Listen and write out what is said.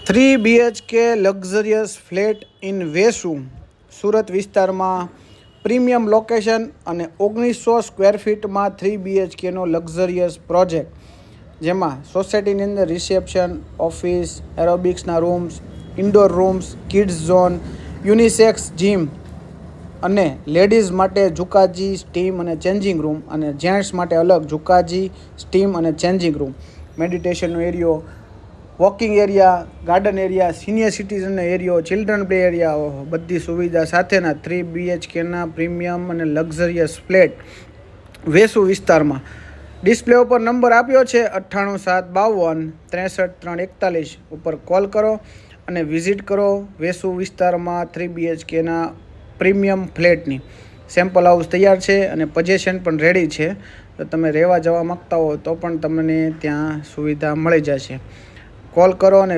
3 BHK luxurious flat in Vesu Surat વિસ્તારમાં premium location અને 1900 square ફીટમાં 3 BHKનો લક્ઝરિયસ પ્રોજેક્ટ, જેમાં સોસાયટીની અંદર રિસેપ્શન, ઓફિસ, એરોબિક્સના rooms, indoor rooms, kids zone, unisex gym અને લેડીઝ માટે જુકાજી, સ્ટીમ અને ચેન્જિંગ રૂમ, અને જેન્ટ્સ માટે અલગ જુકાજી, સ્ટીમ અને ચેન્જિંગ રૂમ, મેડિટેશનનો એરિયો, walking area, garden area, senior સિટીઝનનો એરિયો, ચિલ્ડ્રન પ્લે એરિયા, બધી સુવિધા સાથેના 3 BHKના પ્રીમિયમ અને લક્ઝરિયસ ફ્લેટ વેસુ વિસ્તારમાં. ડિસ્પ્લે ઉપર નંબર આપ્યો છે 98 752 63 341 ઉપર કોલ કરો અને વિઝિટ કરો વેસુ વિસ્તારમાં 3 BHKના પ્રીમિયમ ફ્લેટની. સેમ્પલ હાઉસ તૈયાર છે અને પોઝેશન પણ રેડી છે. તો તમે રહેવા જવા માગતા હો તો પણ તમને ત્યાં સુવિધા મળી જશે. કોલ કરો અને